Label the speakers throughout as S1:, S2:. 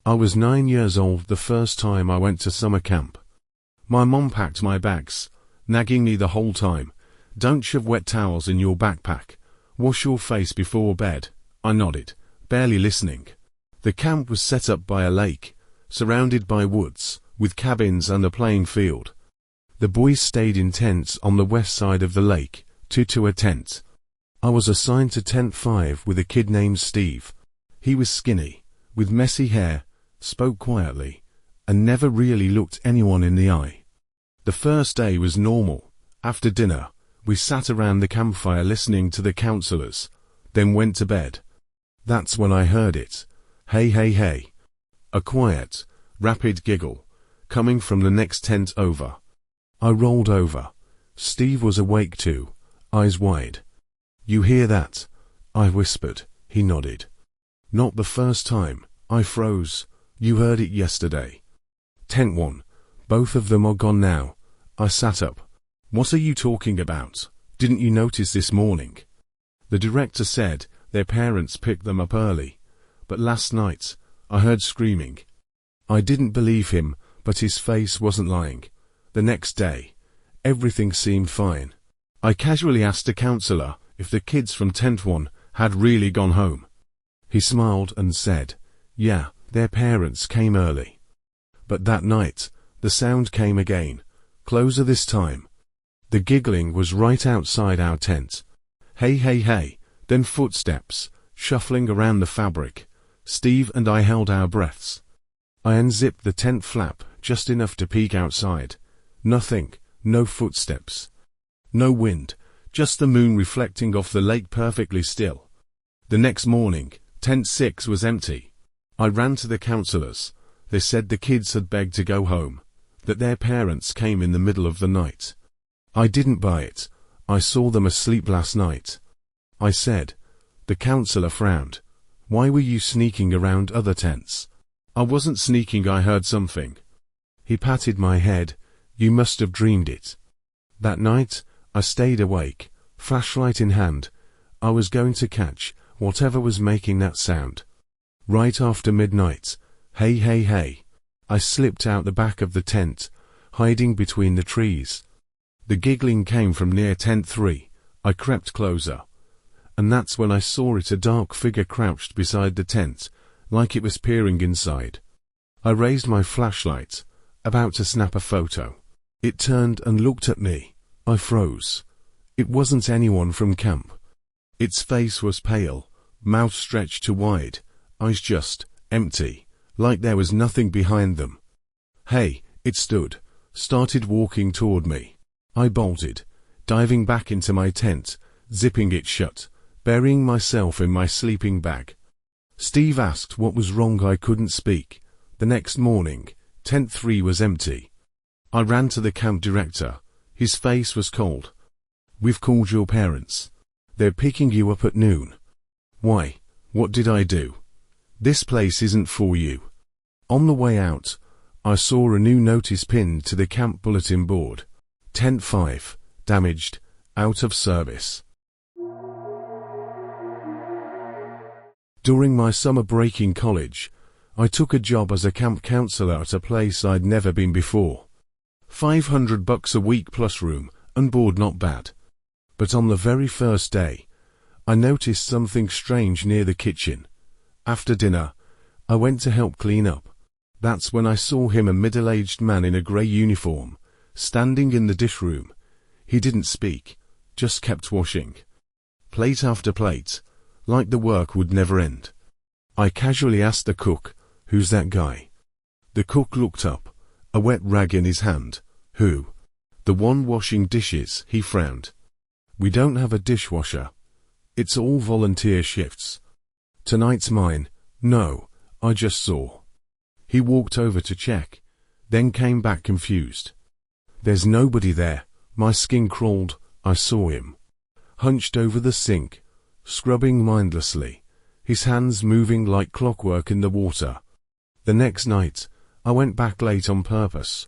S1: I was 9 years old the first time I went to summer camp. My mom packed my bags, nagging me the whole time. Don't shove wet towels in your backpack. Wash your face before bed. I nodded, barely listening. The camp was set up by a lake, surrounded by woods, with cabins and a playing field. The boys stayed in tents on the west side of the lake, two to a tent. I was assigned to tent 5 with a kid named Steve. He was skinny, with messy hair, spoke quietly, and never really looked anyone in the eye. The first day was normal. After dinner, we sat around the campfire listening to the counselors, then went to bed. That's when I heard it. Hey, hey, hey. A quiet, rapid giggle, coming from the next tent over. I rolled over. Steve was awake too, eyes wide. You hear that? I whispered. He nodded. Not the first time. I froze. You heard it yesterday. Tent 1. Both of them are gone now. I sat up. What are you talking about? Didn't you notice this morning? The director said their parents picked them up early, but last night, I heard screaming. I didn't believe him, but his face wasn't lying. The next day, everything seemed fine. I casually asked the counselor if the kids from tent 1 had really gone home. He smiled and said, yeah, their parents came early. But that night, the sound came again, closer this time. The giggling was right outside our tent. Hey, hey, hey, then footsteps, shuffling around the fabric. Steve and I held our breaths. I unzipped the tent flap just enough to peek outside. Nothing, no footsteps. No wind, just the moon reflecting off the lake perfectly still. The next morning, tent 6 was empty. I ran to the counselors. They said the kids had begged to go home, that their parents came in the middle of the night. I didn't buy it. I saw them asleep last night. I said. The counselor frowned. Why were you sneaking around other tents? I wasn't sneaking, I heard something. He patted my head. You must have dreamed it. That night, I stayed awake, flashlight in hand. I was going to catch whatever was making that sound. Right after midnight, hey, hey, hey. I slipped out the back of the tent, hiding between the trees. The giggling came from near tent 3. I crept closer. And that's when I saw it, a dark figure crouched beside the tent, like it was peering inside. I raised my flashlight, about to snap a photo. It turned and looked at me. I froze. It wasn't anyone from camp. Its face was pale, mouth stretched too wide, eyes just empty, like there was nothing behind them. Hey, it stood, started walking toward me. I bolted, diving back into my tent, zipping it shut, burying myself in my sleeping bag. Steve asked what was wrong. I couldn't speak. The next morning, tent 3 was empty. I ran to the camp director. His face was cold. We've called your parents. They're picking you up at noon. Why? What did I do? This place isn't for you. On the way out, I saw a new notice pinned to the camp bulletin board. Tent 5, damaged, out of service. During my summer break in college, I took a job as a camp counselor at a place I'd never been before. $500 a week plus room and board, not bad. But on the very first day, I noticed something strange near the kitchen. After dinner, I went to help clean up. That's when I saw him, a middle-aged man in a grey uniform, standing in the dish room. He didn't speak, just kept washing. Plate after plate, like the work would never end. I casually asked the cook, "Who's that guy?" The cook looked up, a wet rag in his hand. "Who?" "The one washing dishes," he frowned. "We don't have a dishwasher. It's all volunteer shifts." "Tonight's mine." "No, I just saw." He walked over to check, then came back confused. "There's nobody there." My skin crawled. I saw him, hunched over the sink, scrubbing mindlessly, his hands moving like clockwork in the water. The next night, I went back late on purpose.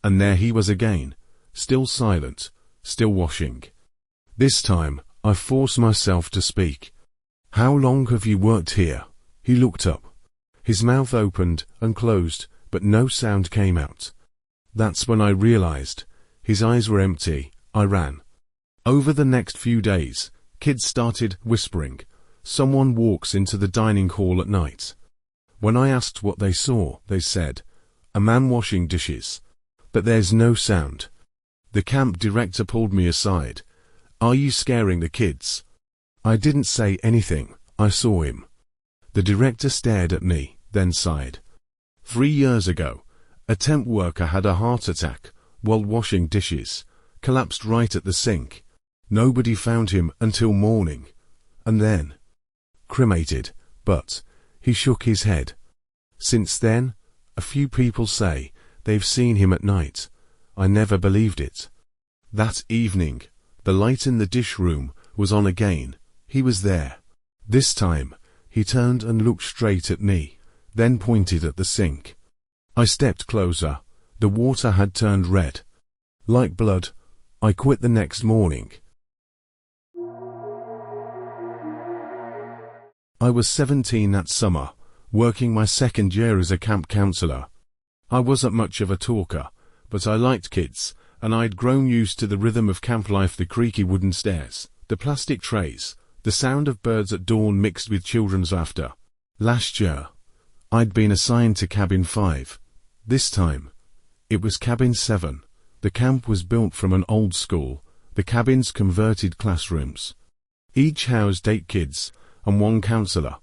S1: And there he was again, still silent, still washing. This time, I forced myself to speak. "How long have you worked here?" He looked up. His mouth opened and closed, but no sound came out. That's when I realized. His eyes were empty. I ran. Over the next few days, kids started whispering. Someone walks into the dining hall at night. When I asked what they saw, they said, a man washing dishes. But there's no sound. The camp director pulled me aside. Are you scaring the kids? I didn't say anything. I saw him. The director stared at me, then sighed. 3 years ago, a temp worker had a heart attack while washing dishes, collapsed right at the sink. Nobody found him until morning. And then cremated, but he shook his head. Since then, a few people say they've seen him at night. I never believed it. That evening, the light in the dish room was on again. He was there. This time, he turned and looked straight at me, then pointed at the sink. I stepped closer. The water had turned red. Like blood. I quit the next morning. I was 17 that summer, working my second year as a camp counselor. I wasn't much of a talker, but I liked kids, and I'd grown used to the rhythm of camp life, the creaky wooden stairs, the plastic trays, the sound of birds at dawn mixed with children's laughter. Last year, I'd been assigned to Cabin 5. This time, it was Cabin 7. The camp was built from an old school. The cabins converted classrooms. Each housed 8 kids and 1 counselor.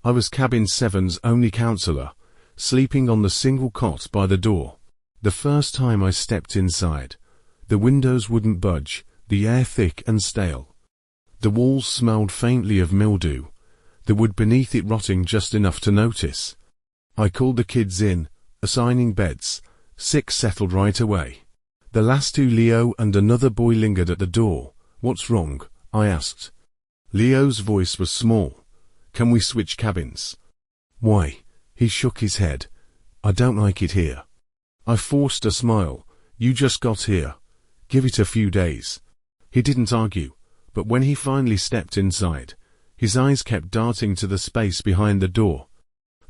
S1: I was Cabin 7's only counselor, sleeping on the single cot by the door. The first time I stepped inside, the windows wouldn't budge, the air thick and stale. The walls smelled faintly of mildew, the wood beneath it rotting just enough to notice. I called the kids in, assigning beds. 6 settled right away. The last 2, Leo and another boy, lingered at the door. What's wrong? I asked. Leo's voice was small. Can we switch cabins? Why? He shook his head. I don't like it here. I forced a smile. You just got here. Give it a few days. He didn't argue, but when he finally stepped inside, his eyes kept darting to the space behind the door.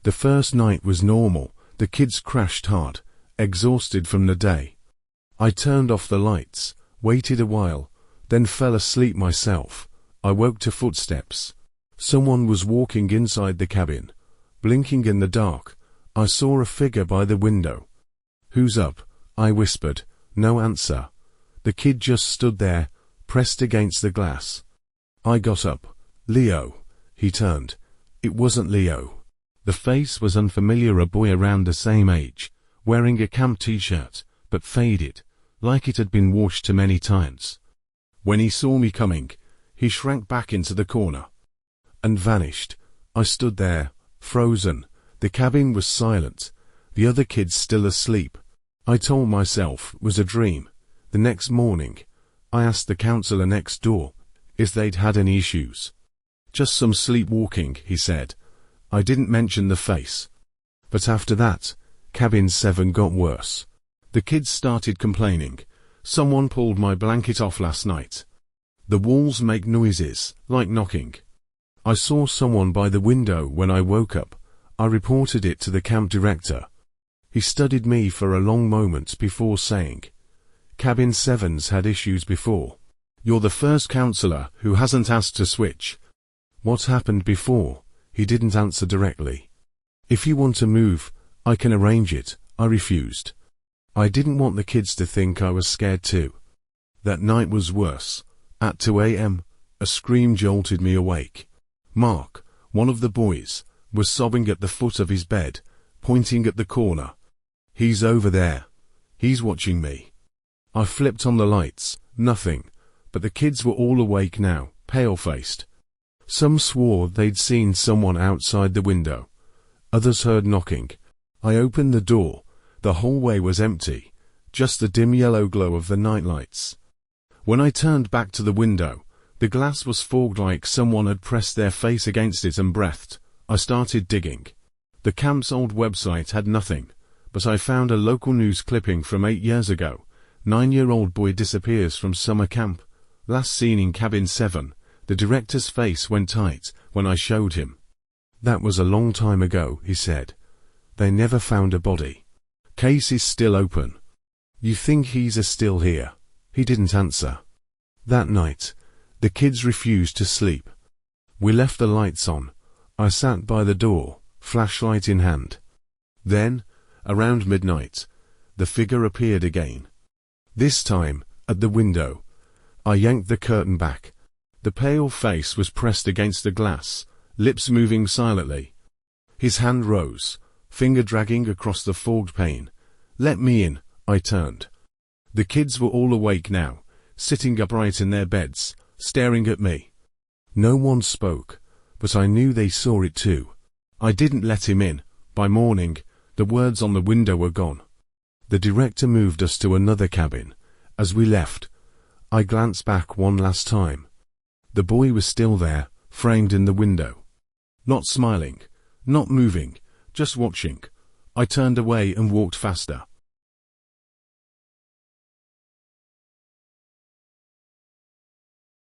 S1: The first night was normal. The kids crashed hard, exhausted from the day. I turned off the lights, waited a while, then fell asleep myself. I woke to footsteps. Someone was walking inside the cabin, blinking in the dark. I saw a figure by the window. Who's up? I whispered. No answer. The kid just stood there, pressed against the glass. I got up. Leo. He turned. It wasn't Leo. The face was unfamiliar, a boy around the same age, wearing a camp t-shirt, but faded, like it had been washed too many times. When he saw me coming, he shrank back into the corner and vanished. I stood there, frozen. The cabin was silent, the other kids still asleep. I told myself it was a dream. The next morning, I asked the counselor next door if they'd had any issues. Just some sleepwalking, he said. I didn't mention the face. But after that, Cabin 7 got worse. The kids started complaining. Someone pulled my blanket off last night. The walls make noises, like knocking. I saw someone by the window when I woke up. I reported it to the camp director. He studied me for a long moment before saying, Cabin 7's had issues before. You're the first counselor who hasn't asked to switch. What happened before? He didn't answer directly. If you want to move, I can arrange it. I refused. I didn't want the kids to think I was scared too. That night was worse. At 2 a.m., a scream jolted me awake. Mark, one of the boys, was sobbing at the foot of his bed, pointing at the corner. He's over there. He's watching me. I flipped on the lights. Nothing. But the kids were all awake now, pale-faced. Some swore they'd seen someone outside the window. Others heard knocking. I opened the door. The hallway was empty, just the dim yellow glow of the nightlights. When I turned back to the window, the glass was fogged like someone had pressed their face against it and breathed. I started digging. The camp's old website had nothing, but I found a local news clipping from 8 years ago. 9-year-old boy disappears from summer camp. Last seen in Cabin 7. The director's face went tight when I showed him. That was a long time ago, he said. They never found a body. Case is still open. You think he's still here? He didn't answer. That night, the kids refused to sleep. We left the lights on. I sat by the door, flashlight in hand. Then, around midnight, the figure appeared again. This time, at the window. I yanked the curtain back. The pale face was pressed against the glass, lips moving silently. His hand rose, finger dragging across the fogged pane. Let me in, I turned. The kids were all awake now, sitting upright in their beds, staring at me. No one spoke, but I knew they saw it too. I didn't let him in. By morning, the words on the window were gone. The director moved us to another cabin. As we left, I glanced back one last time. The boy was still there, framed in the window. Not smiling, not moving, just watching. I turned away and walked faster.